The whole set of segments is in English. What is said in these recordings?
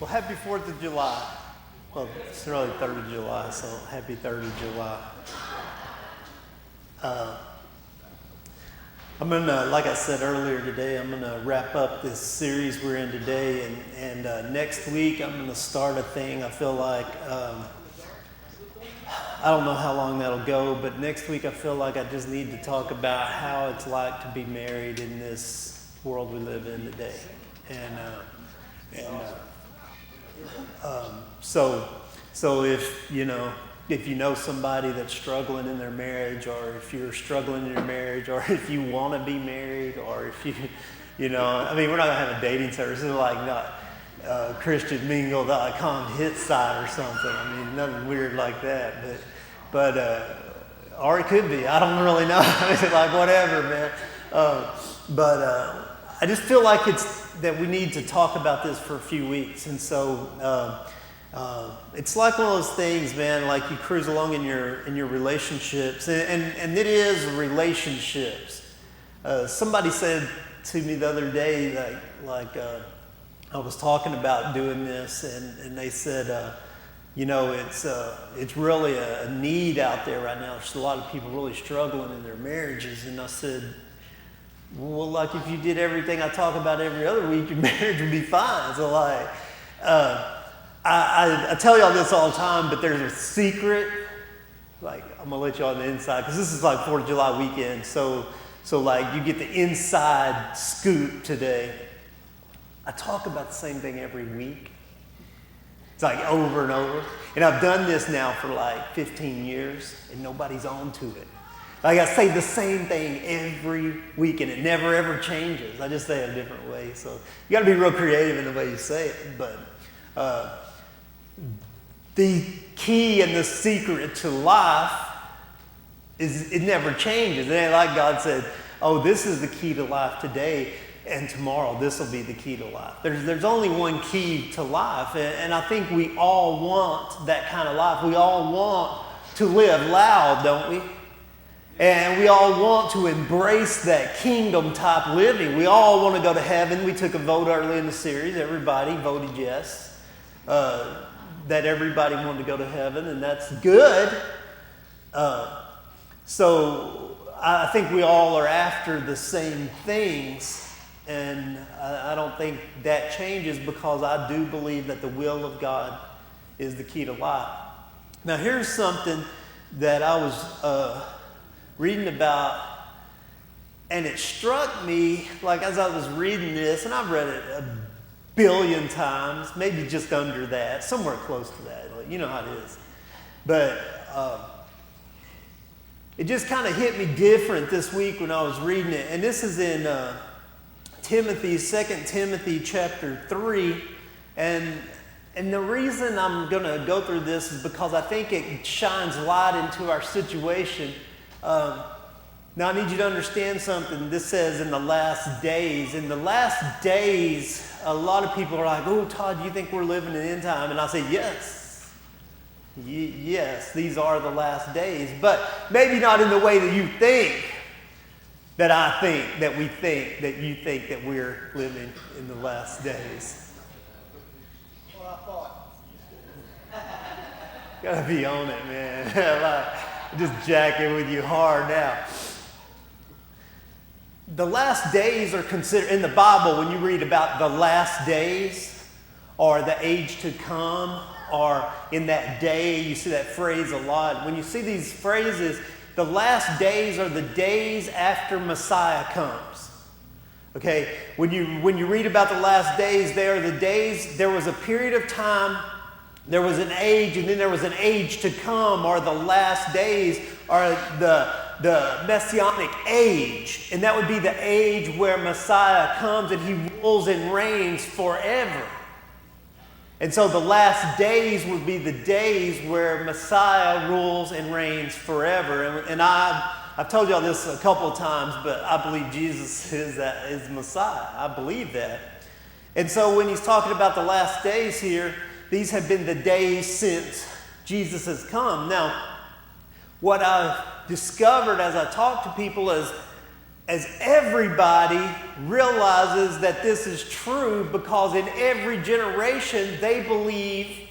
Well, happy 4th of July. Well, it's really 3rd of July, so happy 3rd of July. I'm going to, like I said earlier today, I'm going to wrap up this series we're in today. And next week, I'm going to start a thing. I feel like, I don't know how long that'll go, but next week I feel like I just need to talk about how it's like to be married in this world we live in today. So if you know somebody that's struggling in their marriage, or if you're struggling in your marriage, or if you want to be married, or if we're not gonna have a dating service. This is like not ChristianMingle.com hit site or something. I mean, nothing weird like that, but or it could be. I don't really know. It's like whatever, man. I just feel like it's that we need to talk about this for a few weeks, and so it's like one of those things, man. Like you cruise along in your relationships, and it is relationships. Somebody said to me the other day that I was talking about doing this, and they said, it's really a need out there right now. There's a lot of people really struggling in their marriages, and I said, well, like if you did everything I talk about every other week, your marriage would be fine. So I tell y'all this all the time, but there's a secret. Like I'm gonna let y'all on the inside because this is like 4th of July weekend. So like you get the inside scoop today. I talk about the same thing every week. It's like over and over. And I've done this now for like 15 years and nobody's on to it. Like I say the same thing every week and it never ever changes. I just say it a different way. So you got to be real creative in the way you say it. But the key and the secret to life is it never changes. It ain't like God said, oh, this is the key to life today, and tomorrow this will be the key to life. There's only one key to life, and I think we all want that kind of life. We all want to live loud, don't we? And we all want to embrace that kingdom type living. We all want to go to heaven. We took a vote early in the series. Everybody voted yes. That everybody wanted to go to heaven, and that's good. So I think we all are after the same things, and I don't think that changes because I do believe that the will of God is the key to life. Now here's something that I was reading about, and it struck me like as I was reading this, and I've read it a billion times, maybe just under that, somewhere close to that. You know how it is. But it just kind of hit me different this week when I was reading it. And this is in 2 Timothy chapter 3. And the reason I'm going to go through this is because I think it shines light into our situation. Now I need you to understand something. This says in the last days. In the last days, a lot of people are like, oh, Todd, do you think we're living in the end time? And I say, yes. Yes, these are the last days. But maybe not in the way that you think, that I think, that we think, that you think that we're living in the last days. Well, I thought. Gotta be on it, man. Just jacking with you hard now. The last days are considered, in the Bible, when you read about the last days or the age to come or in that day, you see that phrase a lot. When you see these phrases, the last days are the days after Messiah comes. Okay, when you read about the last days, they are the days, there was a period of time, there was an age, and then there was an age to come, or the last days, or the Messianic age. And that would be the age where Messiah comes and he rules and reigns forever. And so the last days would be the days where Messiah rules and reigns forever. And I've told y'all this a couple of times, but I believe Jesus is Messiah. I believe that. And so when he's talking about the last days here, these have been the days since Jesus has come. Now, what I've discovered as I talk to people is as everybody realizes that this is true, because in every generation they believe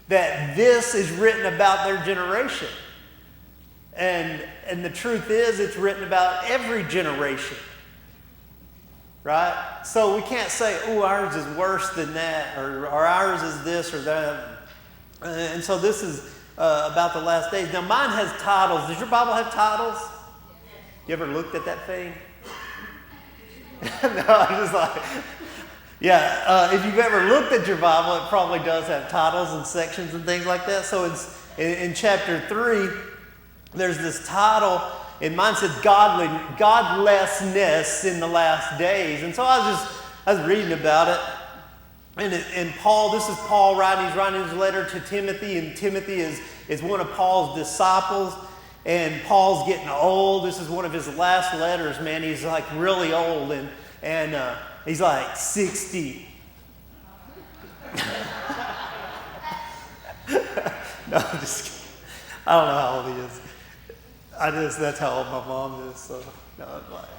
that this is written about their generation. And the truth is, it's written about every generation. Right? So we can't say, oh, ours is worse than that, or ours is this or that. And so this is about the last days. Now mine has titles. Does your Bible have titles? You ever looked at that thing? No, I'm just like, yeah, if you've ever looked at your Bible, it probably does have titles and sections and things like that. So in chapter 3, there's this title, and mine said godlessness in the last days. And so I was reading about it. And Paul, this is Paul writing, he's writing his letter to Timothy, and Timothy is one of Paul's disciples. And Paul's getting old. This is one of his last letters, man. He's like really old, and he's like 60. No, I'm just kidding. I don't know how old he is. That's how old my mom is. So no, I'm like,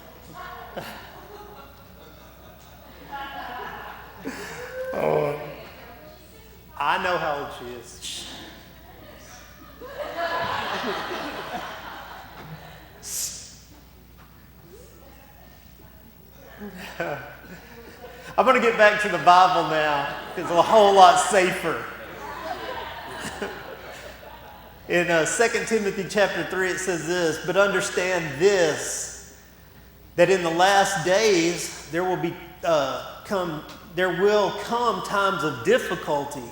oh, I know how old she is. I'm going to get back to the Bible now. It's a whole lot safer. In 2 Timothy chapter 3, it says this, but understand this, that in the last days there will come times of difficulty.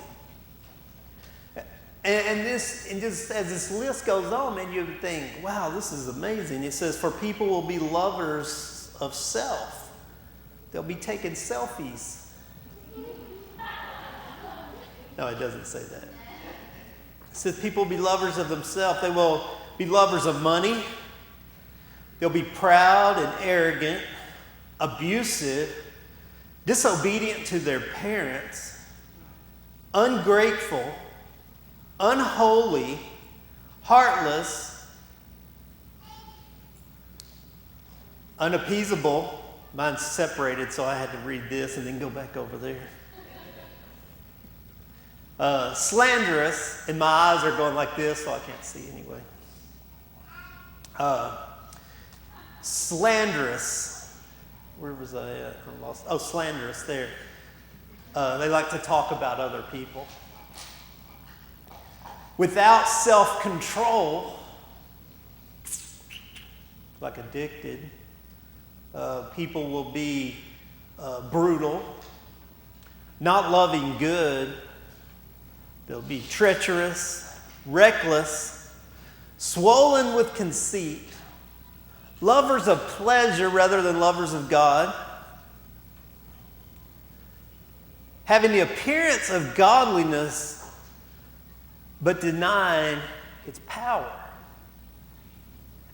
And just as this list goes on, man, you would think, wow, this is amazing. It says, for people will be lovers of self. They'll be taking selfies. No, it doesn't say that. It says people will be lovers of themselves. They will be lovers of money. They'll be proud and arrogant, abusive, disobedient to their parents, ungrateful, unholy, heartless, unappeasable. Mine's separated, so I had to read this and then go back over there. Slanderous, and my eyes are going like this, so I can't see anyway. Slanderous. Where was I at? I lost. Oh, slanderous, there. They like to talk about other people. Without self-control, like addicted. People will be brutal, not loving good. They'll be treacherous, reckless, swollen with conceit, lovers of pleasure rather than lovers of God, having the appearance of godliness but denying its power.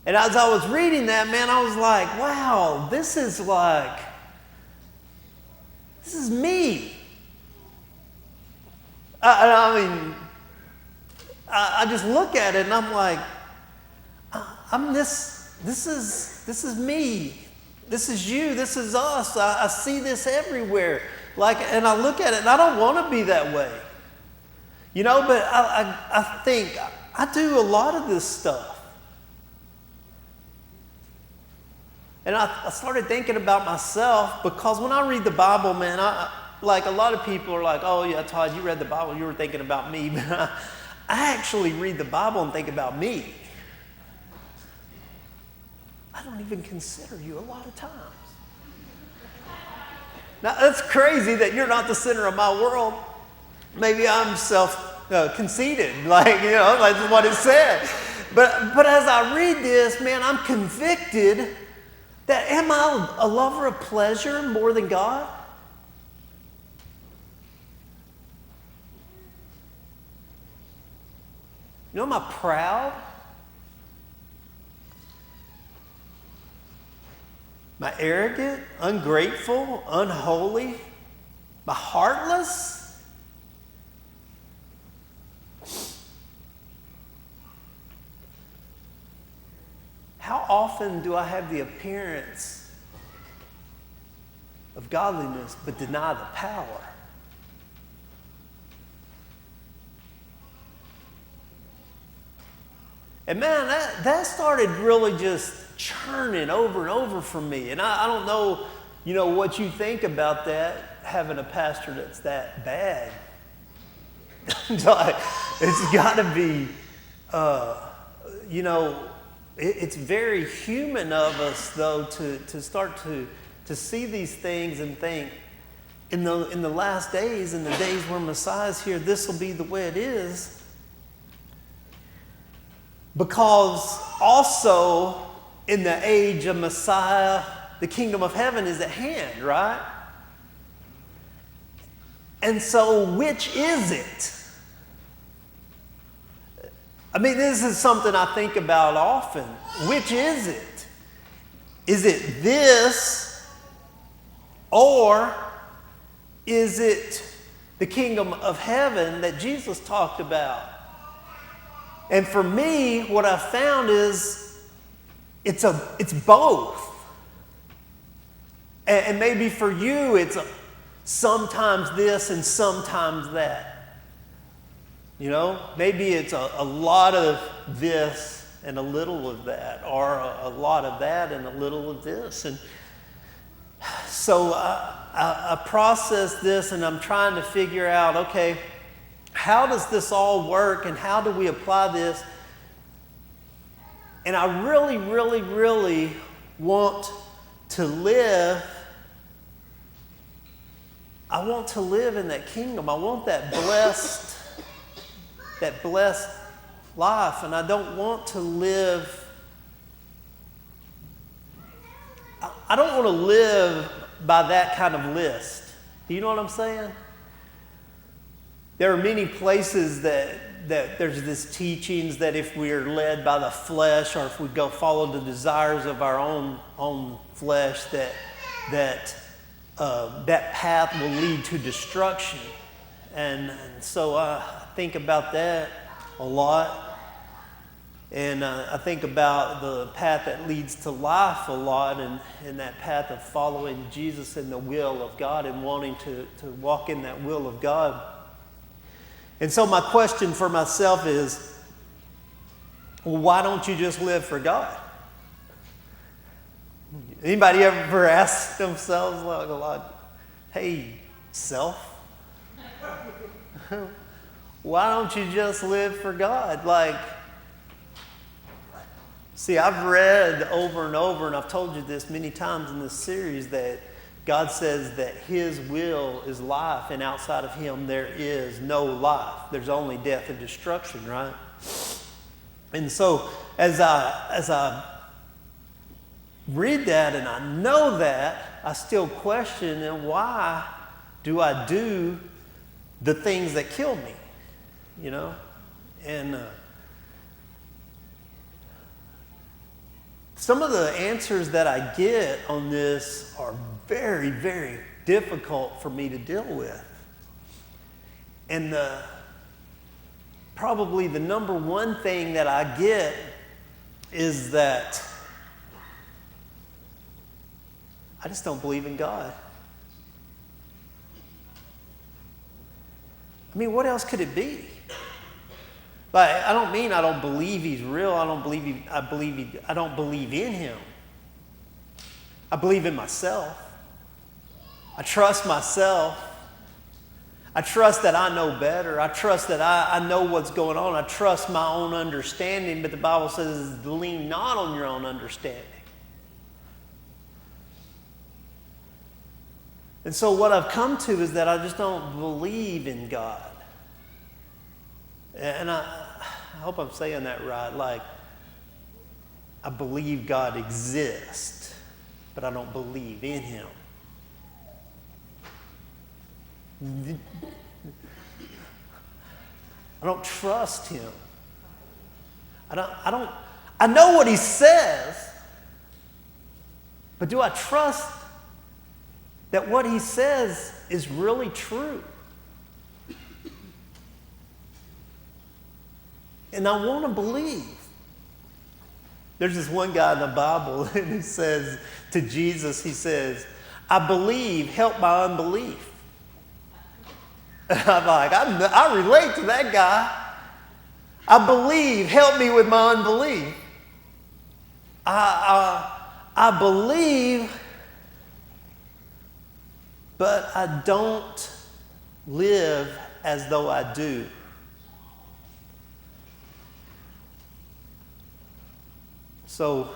And as I was reading that, man, I was like, wow, this is me. I just look at it and I'm like, this is me. This is you. This is us. I see this everywhere. And I look at it and I don't want to be that way. But I think I do a lot of this stuff. And I started thinking about myself, because when I read the Bible, man, a lot of people are like, oh yeah, Todd, you read the Bible, you were thinking about me. But I actually read the Bible and think about me. I don't even consider you a lot of times. Now, that's crazy that you're not the center of my world. Maybe I'm conceited, that's what it said. But as I read this, man, I'm convicted that am I a lover of pleasure more than God? Am I proud? Am I arrogant, ungrateful, unholy? Am I heartless? How often do I have the appearance of godliness, but deny the power. And man, that started really just churning over and over for me. And I don't know, what you think about that, having a pastor that's that bad. It's got to be, it's very human of us, though, to start to see these things and think, in the last days, in the days where Messiah's here, this will be the way it is. Because also, in the age of Messiah, the kingdom of heaven is at hand, right? And so, which is it? I mean, this is something I think about often. Which is it? Is it this, or is it the kingdom of heaven that Jesus talked about? And for me, what I've found is it's both. And maybe for you, it's sometimes this and sometimes that. Maybe it's a lot of this and a little of that, or a lot of that and a little of this. And so I process this, and I'm trying to figure out, okay, how does this all work, and how do we apply this? And I really, really, really want to live. I want to live in that kingdom. I want that blessed life. And I don't want to live, I don't want to live by that kind of list. Do you know what I'm saying? There are many places that there's this teachings that if we're led by the flesh, or if we go follow the desires of our own flesh, that path will lead to destruction. And so I think about that a lot. And I think about the path that leads to life a lot, and that path of following Jesus in the will of God and wanting to walk in that will of God. And so my question for myself is, well, why don't you just live for God? Anybody ever ask themselves, like, hey, self, why don't you just live for God? See, I've read over and over, and I've told you this many times in this series, that God says that His will is life, and outside of Him there is no life. There's only death and destruction, right? And so as I read that and I know that, I still question, and why do I do the things that kill me? And some of the answers that I get on this are very, very difficult for me to deal with. And probably the number one thing that I get is that I just don't believe in God. I mean, what else could it be? I don't mean I don't believe He's real. I don't believe in Him. I believe in myself. I trust myself. I trust that I know better. I trust that I know what's going on. I trust my own understanding. But the Bible says, lean not on your own understanding. And so what I've come to is that I just don't believe in God. And I hope I'm saying that right. I believe God exists, but I don't believe in Him. I don't trust Him. I know what He says, but do I trust that what He says is really true? And I want to believe. There's this one guy in the Bible, and he says to Jesus, he says, I believe, help my unbelief. And I'm like, I relate to that guy. I believe, help me with my unbelief. I believe, but I don't live as though I do. So,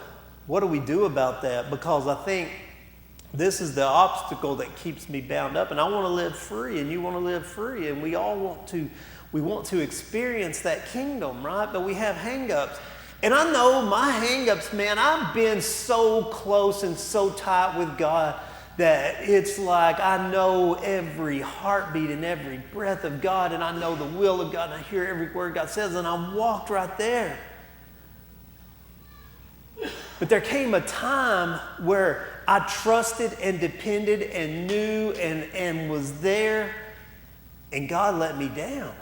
what do we do about that? Because I think this is the obstacle that keeps me bound up, and I want to live free, and you want to live free, and we all want to experience that kingdom, right? But we have hang-ups. And I know my hang-ups, man, I've been so close and so tight with God that it's like I know every heartbeat and every breath of God, and I know the will of God, and I hear every word God says, and I walked right there. But there came a time where I trusted and depended and knew and was there, and God let me down.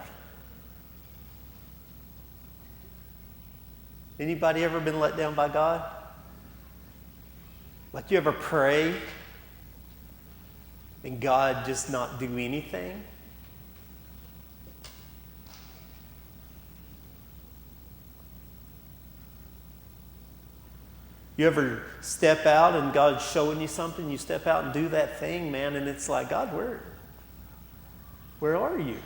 Anybody ever been let down by God? Like you ever pray and God just not do anything? You ever step out and God's showing you something, you step out and do that thing, man, and it's like, God, where are you?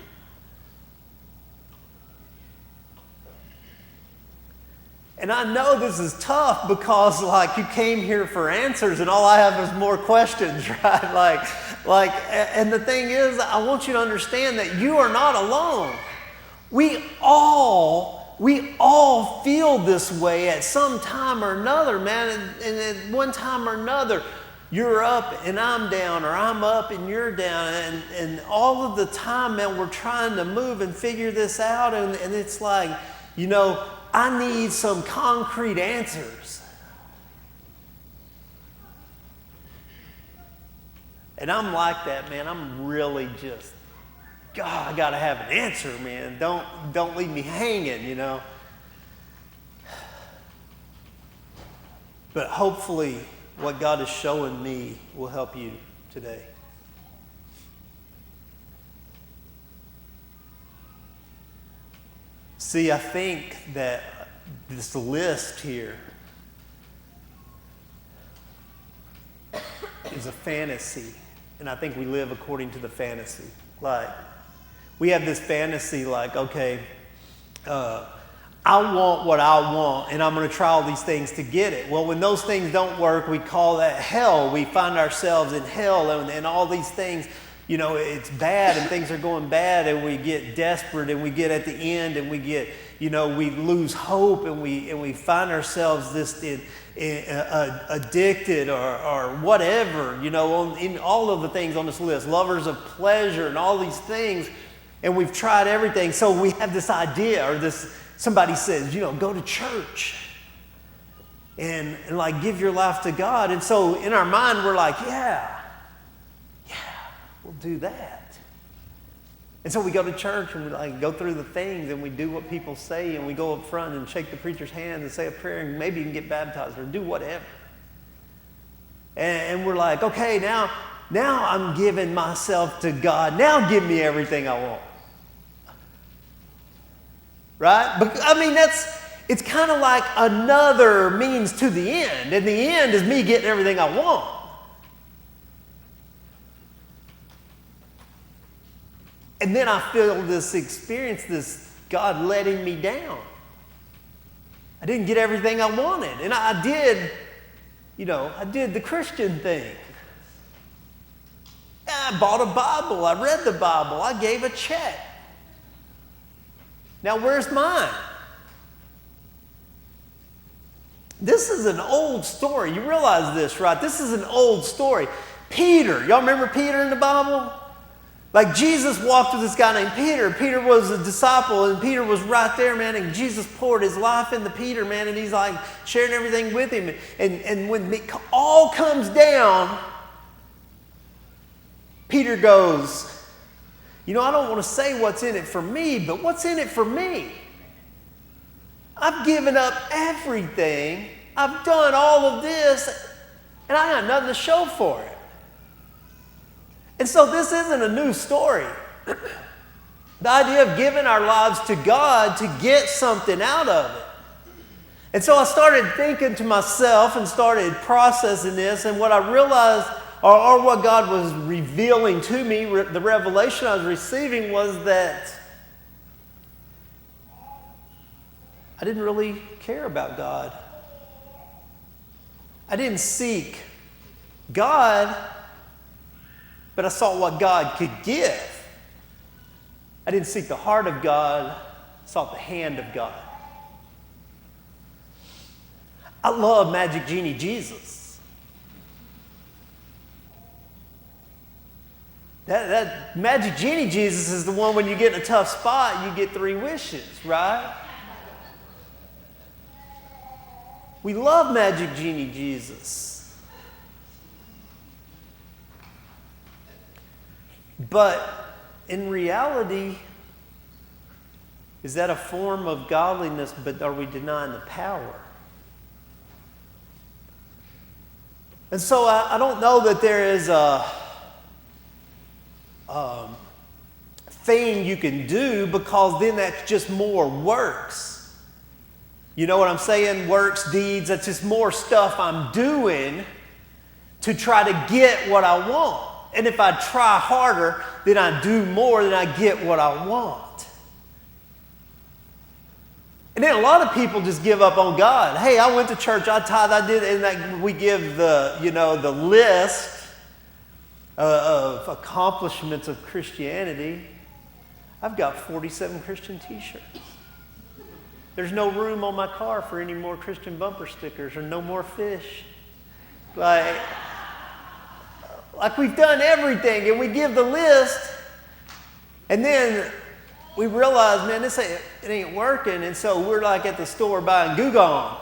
And I know this is tough because, like, you came here for answers and all I have is more questions, right? And the thing is, I want you to understand that you are not alone. We all feel this way at some time or another, man. And at one time or another, you're up and I'm down, or I'm up and you're down. And all of the time, man, we're trying to move and figure this out. And it's like, you know, I need some concrete answers. And I'm like that, man. I'm really just, God, I got to have an answer, man. Don't leave me hanging, you know. But hopefully what God is showing me will help you today. See, I think that this list here is a fantasy, and I think we live according to the fantasy. Like, we have this fantasy like, okay, I want what I want, and I'm going to try all these things to get it. Well, when those things don't work, we call that hell. We find ourselves in hell, and all these things, you know, it's bad and things are going bad, and we get desperate, and we get at the end, and we get, you know, we lose hope, and we find ourselves this addicted or whatever, you know, in all of the things on this list, lovers of pleasure and all these things, and we've tried everything. So we have this idea, or this, somebody says, you know, go to church and like give your life to God. And so in our mind, we're like, yeah, we'll do that. And so we go to church and we like go through the things and we do what people say, and we go up front and shake the preacher's hand and say a prayer, and maybe you can get baptized or do whatever. And we're like, okay, now I'm giving myself to God. Now give me everything I want. Right? But I mean, it's kind of like another means to the end. And the end is me getting everything I want. And then I feel this experience, this God letting me down. I didn't get everything I wanted. And I did the Christian thing. I bought a Bible. I read the Bible. I gave a check. Now, where's mine? This is an old story. You realize this, right? This is an old story. Peter, y'all remember Peter in the Bible? Like, Jesus walked with this guy named Peter. Peter was a disciple, and Peter was right there, man, and Jesus poured his life into Peter, man, and he's like sharing everything with him. And when it all comes down, Peter goes, you know, I don't want to say what's in it for me, but what's in it for me? I've given up everything. I've done all of this, and I got nothing to show for it. And so this isn't a new story. The idea of giving our lives to God to get something out of it. And so I started thinking to myself and started processing this, and what I realized, or what God was revealing to me, the revelation I was receiving was that I didn't really care about God. I didn't seek God, but I sought what God could give. I didn't seek the heart of God, I sought the hand of God. I love Magic Genie Jesus. That Magic Genie Jesus is the one when you get in a tough spot, you get 3 wishes, right? We love Magic Genie Jesus. But in reality, is that a form of godliness, but are we denying the power? And so I don't know that there is a thing you can do, because then that's just more works. You know what I'm saying? Works, deeds, that's just more stuff I'm doing to try to get what I want. And if I try harder, then I do more, then I get what I want. And then a lot of people just give up on God. Hey, I went to church, I tithed, I did, and we give the list of accomplishments of Christianity. I've got 47 Christian t-shirts. There's no room on my car for any more Christian bumper stickers or no more fish. Like we've done everything, and we give the list, and then we realize, man, it ain't working, and so we're like at the store buying Goo Gone.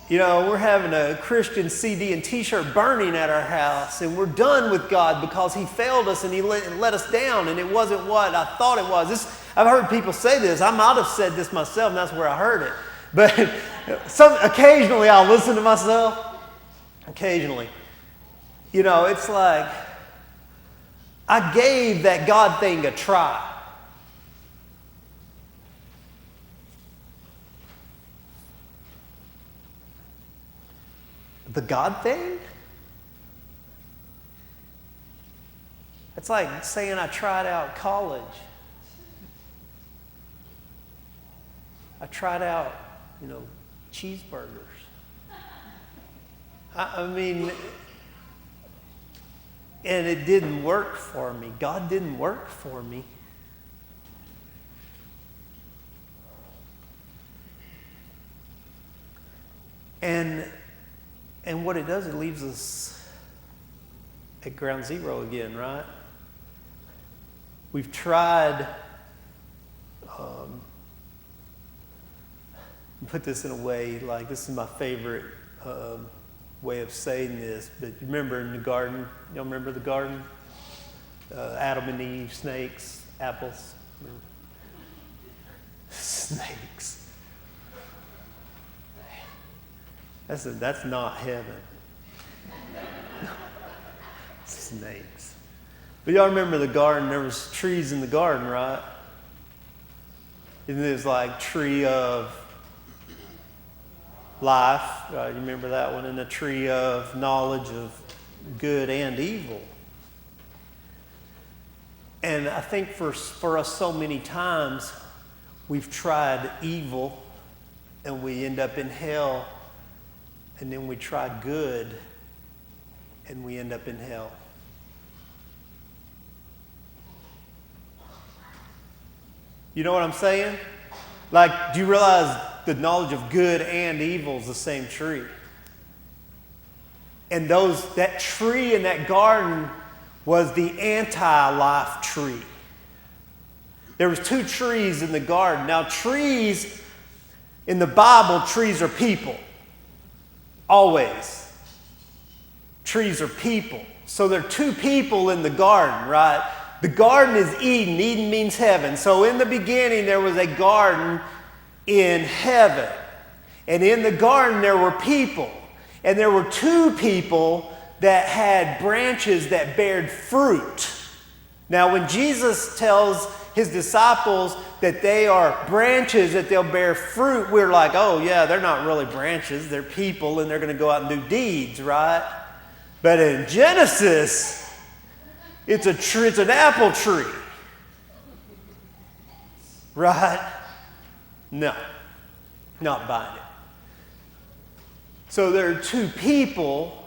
You know, we're having a Christian CD and t-shirt burning at our house, and we're done with God because He failed us and He let us down, and it wasn't what I thought it was. I've heard people say this. I might have said this myself, and that's where I heard it. But occasionally I'll listen to myself. Occasionally. You know, it's like I gave that God thing a try. The God thing? It's like saying I tried out college. I tried out, cheeseburgers. I mean, and it didn't work for me. God didn't work for me. And what it does, it leaves us at ground zero again, right? We've tried, put this in a way, like this is my favorite way of saying this, but you remember in the garden, y'all remember the garden? Adam and Eve, snakes, apples. Remember? Snakes. That's not heaven. Snakes. But y'all remember the garden, there was trees in the garden, right? And there's like tree of life, right? You remember that one? And the tree of knowledge of good and evil. And I think for us so many times, we've tried evil and we end up in hell. And then we try good, and we end up in hell. You know what I'm saying? Like, do you realize the knowledge of good and evil is the same tree? And that tree in that garden was the anti-life tree. There was 2 trees in the garden. Now, trees, in the Bible, trees are people. Always. Trees are people. So there are 2 people in the garden, right? The garden is Eden. Eden means heaven. So in the beginning there was a garden in heaven. And in the garden there were people. And there were 2 people that had branches that bared fruit. Now, when Jesus tells his disciples that they are branches, that they'll bear fruit, we're like, oh yeah, they're not really branches, they're people, and they're going to go out and do deeds, right? But in Genesis, it's a tree, it's an apple tree. Right? No, not buying it. So there are two people,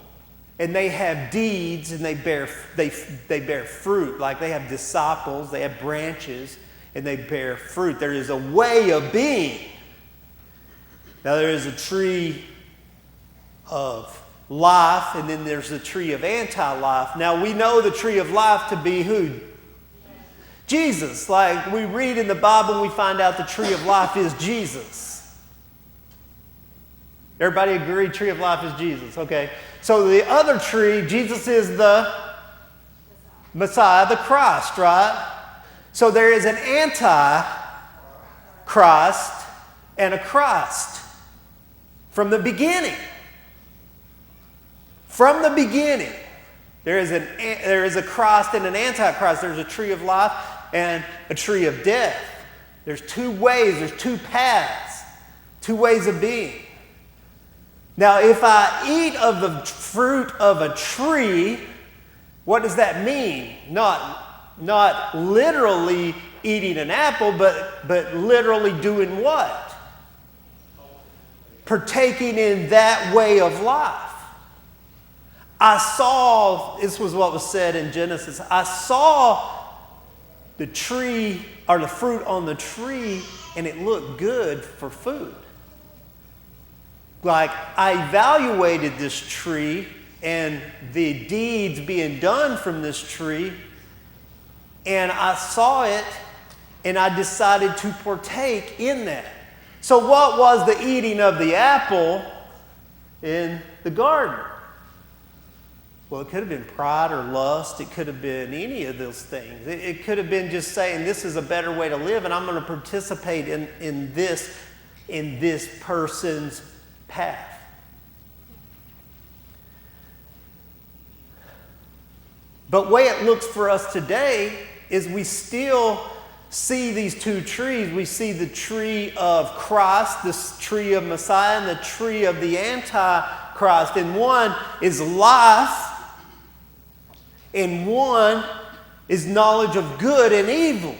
and they have deeds, and they bear fruit. Like they have disciples, they have branches, and they bear fruit. There is a way of being. Now there is a tree of life, and then there's the tree of anti-life. Now we know the tree of life to be who? Jesus. Like we read in the Bible, we find out the tree of life is Jesus. Everybody agree tree of life is Jesus? Okay. So the other tree, Jesus is the Messiah, the Christ, right? So there is an anti-Christ and a Christ from the beginning. From the beginning, there is a Christ and an antichrist. There's a tree of life and a tree of death. There's two ways, there's two paths, two ways of being. Now, if I eat of the fruit of a tree, what does that mean? Not literally eating an apple, but literally doing what? Partaking in that way of life. I saw, this was what was said in Genesis, I saw the tree or the fruit on the tree and it looked good for food. Like I evaluated this tree and the deeds being done from this tree, and I saw it and I decided to partake in that. So what was the eating of the apple in the garden? Well, it could have been pride or lust. It could have been any of those things. It could have been just saying, this is a better way to live, and I'm going to participate in this person's path. But the way it looks for us today is we still see these two trees. We see the tree of Christ, this tree of Messiah, and the tree of the Antichrist. And one is life, and one is knowledge of good and evil.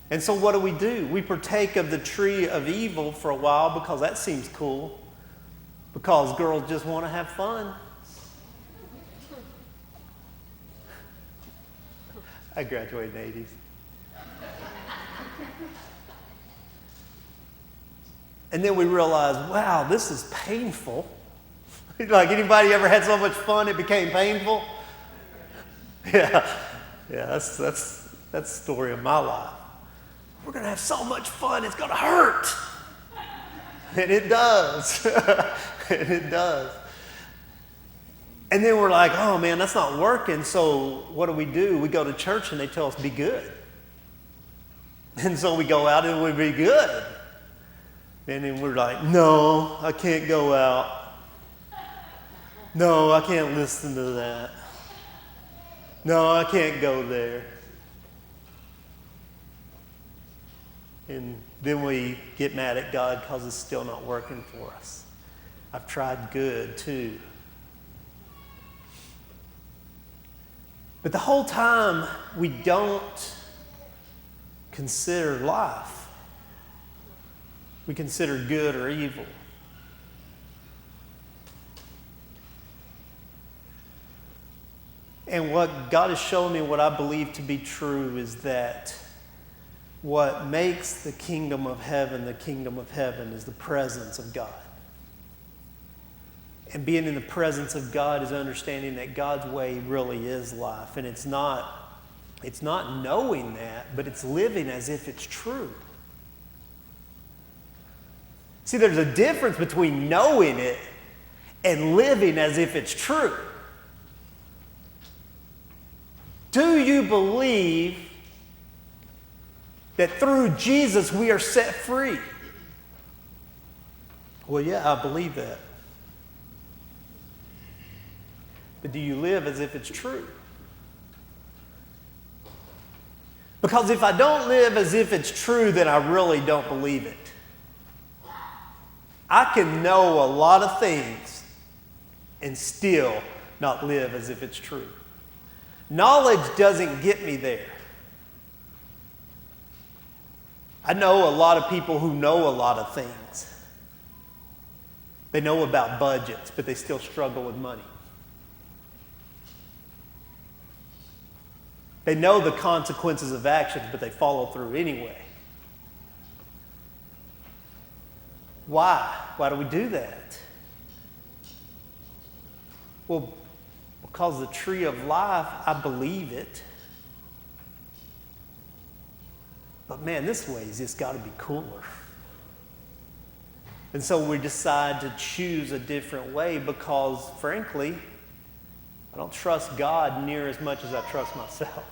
And so what do? We partake of the tree of evil for a while because that seems cool. Because girls just want to have fun. I graduated in the 80s. And then we realize, wow, this is painful. Like anybody ever had so much fun it became painful? Yeah, that's the story of my life. We're going to have so much fun, it's going to hurt. And it does. And it does. And then we're like, oh man, that's not working. So what do? We go to church and they tell us be good. And so we go out and we be good. And then we're like, no, I can't go out. No, I can't listen to that. No, I can't go there. And then we get mad at God because it's still not working for us. I've tried good too. But the whole time we don't consider life. We consider good or evil. And what God has shown me, what I believe to be true, is that what makes the kingdom of heaven is the presence of God. And being in the presence of God is understanding that God's way really is life. And it's not knowing that, but it's living as if it's true. See, there's a difference between knowing it and living as if it's true. Do you believe that through Jesus we are set free? Well, yeah, I believe that. but do you live as if it's true? Because if I don't live as if it's true, then I really don't believe it. I can know a lot of things and still not live as if it's true. Knowledge doesn't get me there. I know a lot of people who know a lot of things. They know about budgets, but they still struggle with money. They know the consequences of actions, but they follow through anyway. Why? Why do we do that? Well, because the tree of life, I believe it. But man, this way's just got to be cooler. And so we decide to choose a different way because, frankly, I don't trust God near as much as I trust myself.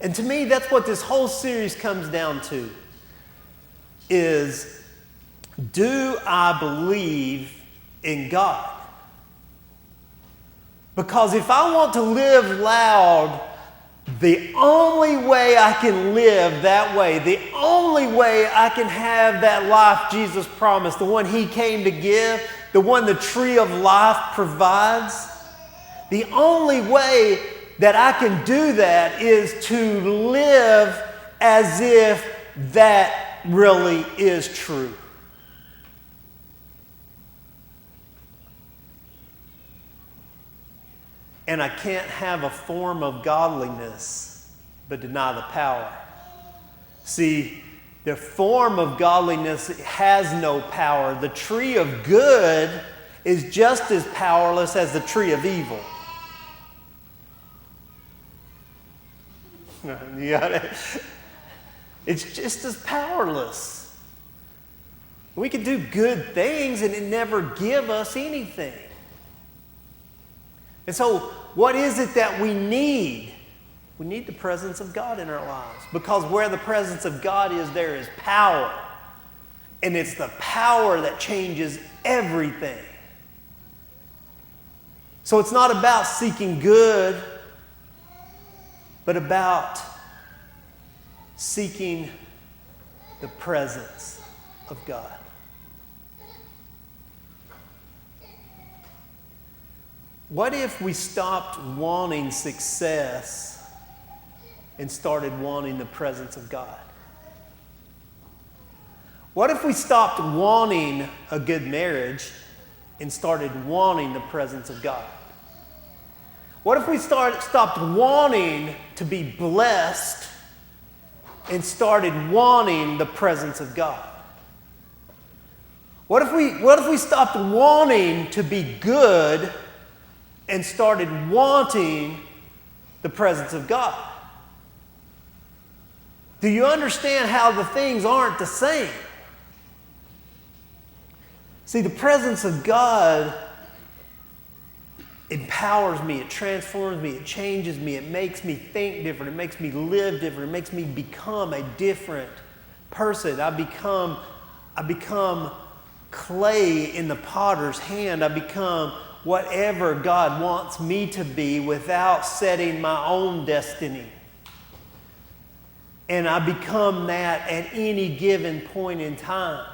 And to me, that's what this whole series comes down to, is, do I believe in God? Because if I want to live loud, the only way I can live that way, the only way I can have that life Jesus promised, the one He came to give, the one the tree of life provides, the only way that I can do that is to live as if that really is true. And I can't have a form of godliness but deny the power. See, the form of godliness has no power. The tree of good is just as powerless as the tree of evil. It's just as powerless. We can do good things and it never give us anything. And so, what is it that we need? We need the presence of God in our lives. Because where the presence of God is, there is power. And it's the power that changes everything. So it's not about seeking good, but about seeking the presence of God. What if we stopped wanting success and started wanting the presence of God? What if we stopped wanting a good marriage and started wanting the presence of God? What if we stopped wanting to be blessed and started wanting the presence of God? What if we stopped wanting to be good and started wanting the presence of God? Do you understand how the things aren't the same? See, the presence of God empowers me, it transforms me, it changes me, it makes me think different, it makes me live different, it makes me become a different person. I become clay in the potter's hand. I become whatever God wants me to be without setting my own destiny. And I become that at any given point in time.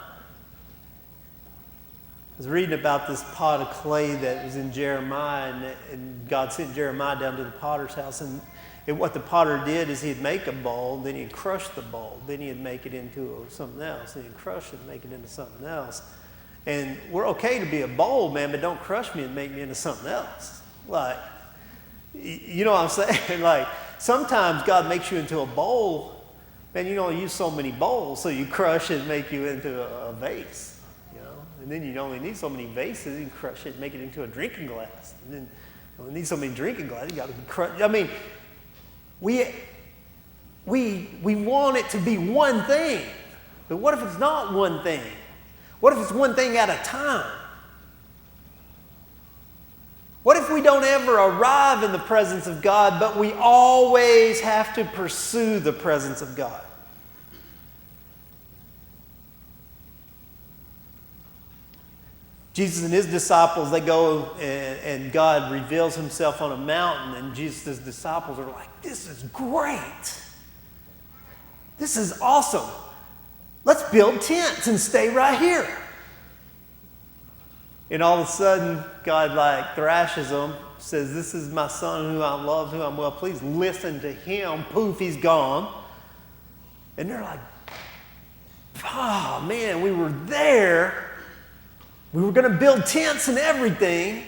I was reading about this pot of clay that was in Jeremiah, and God sent Jeremiah down to the potter's house. And what the potter did is he'd make a bowl, then he'd crush the bowl, then he'd make it into something else, and he'd crush it and make it into something else. And we're okay to be a bowl, man, but don't crush me and make me into something else. Like, you know what I'm saying? Like, sometimes God makes you into a bowl, man, you only use so many bowls, so you crush it and make you into a vase. And then you only need so many vases, you can crush it and make it into a drinking glass. And then you only need so many drinking glasses, you got to be crushed. I mean, we want it to be one thing. But what if it's not one thing? What if it's one thing at a time? What if we don't ever arrive in the presence of God, but we always have to pursue the presence of God? Jesus and his disciples, they go and God reveals himself on a mountain, and Jesus' disciples are like, this is great. This is awesome. Let's build tents and stay right here. And all of a sudden, God like thrashes them, says, this is my son who I love, who I'm well pleased. Listen to him. Poof, he's gone. And they're like, oh man, we were there. We were going to build tents and everything.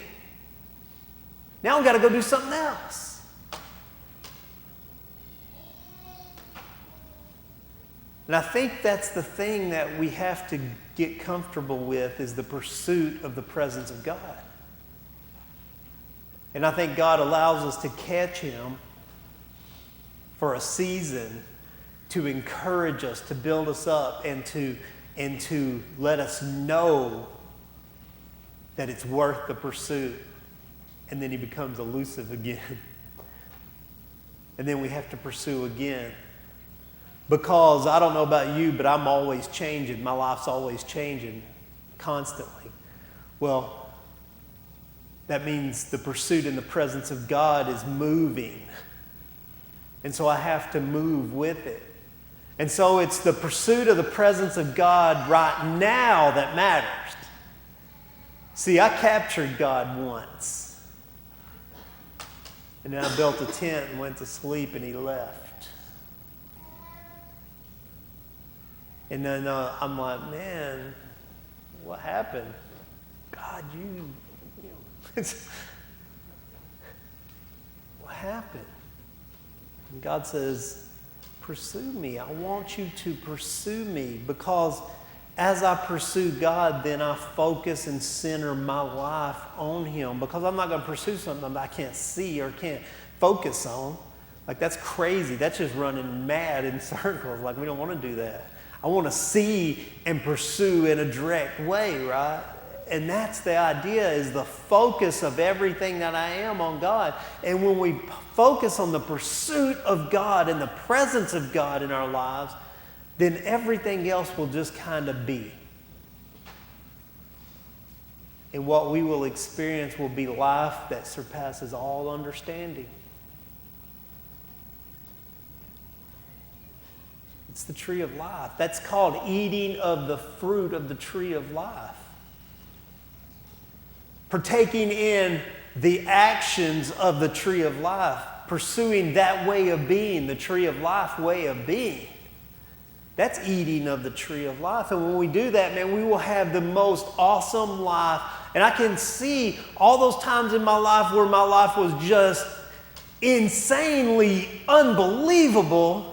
Now we've got to go do something else. And I think that's the thing that we have to get comfortable with, is the pursuit of the presence of God. And I think God allows us to catch him for a season to encourage us, to build us up, and to let us know that it's worth the pursuit. And then he becomes elusive again. And then we have to pursue again. Because I don't know about you, but I'm always changing. My life's always changing constantly. Well, that means the pursuit in the presence of God is moving. And so I have to move with it. And so it's the pursuit of the presence of God right now that matters. See, I captured God once. And then I built a tent and went to sleep, and he left. And then I'm like, man, what happened? God, you know, what happened? And God says, pursue me. I want you to pursue me, because as I pursue God, then I focus and center my life on him, because I'm not going to pursue something that I can't see or can't focus on. Like, that's crazy. That's just running mad in circles. Like, we don't want to do that. I want to see and pursue in a direct way, right? And that's the idea, is the focus of everything that I am on God. And when we focus on the pursuit of God and the presence of God in our lives, then everything else will just kind of be. And what we will experience will be life that surpasses all understanding. It's the tree of life. That's called eating of the fruit of the tree of life. Partaking in the actions of the tree of life. Pursuing that way of being, the tree of life way of being. That's eating of the tree of life. And when we do that, man, we will have the most awesome life. And I can see all those times in my life where my life was just insanely unbelievable,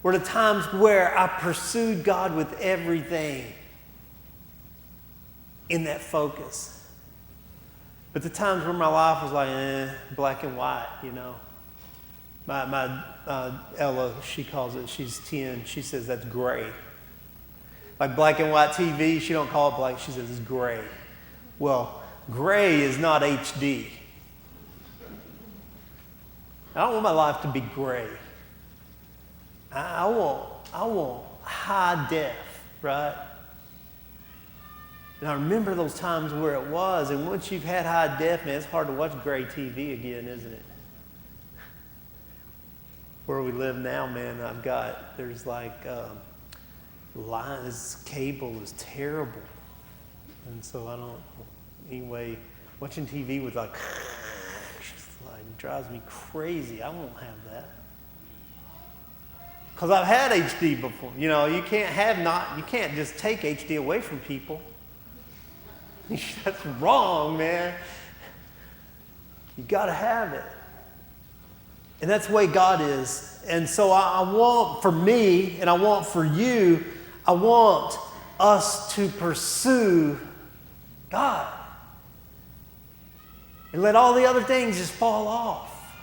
were the times where I pursued God with everything in that focus. But the times where my life was like, black and white, you know. My Ella, she calls it, she's 10, she says that's gray. Like black and white TV, she don't call it black, she says it's gray. Well, gray is not HD. I don't want my life to be gray. I want high def, right? And I remember those times where it was, and once you've had high def, man, it's hard to watch gray TV again, isn't it? Where we live now, man, there's like lines, cable is terrible. And so anyway, watching TV was like, drives me crazy. I won't have that. Because I've had HD before. You know, you can't just take HD away from people. That's wrong, man. You got to have it. And that's the way God is. And so I want for me, and I want for you, I want us to pursue God. And let all the other things just fall off.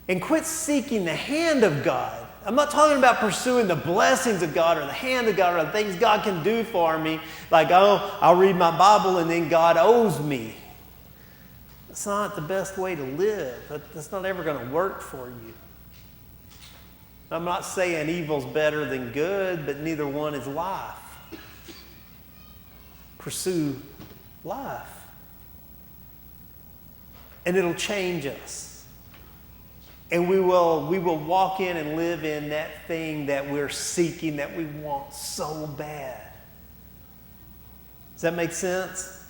And quit seeking the hand of God. I'm not talking about pursuing the blessings of God or the hand of God or the things God can do for me. Like, oh, I'll read my Bible and then God owes me. That's not the best way to live. That's not ever going to work for you. I'm not saying evil's better than good, but neither one is life. Pursue life. And it'll change us. And we will walk in and live in that thing that we're seeking, that we want so bad. Does that make sense?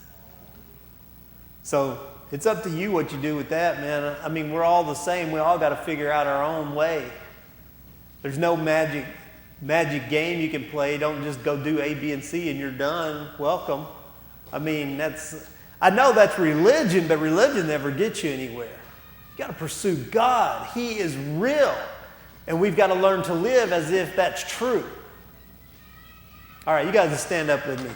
So it's up to you what you do with that, man. I mean, we're all the same. We all got to figure out our own way. There's no magic game you can play. Don't just go do A, B, and C and you're done. Welcome. I mean, I know that's religion, but religion never gets you anywhere. You got to pursue God. He is real. And we've got to learn to live as if that's true. All right, you guys just stand up with me.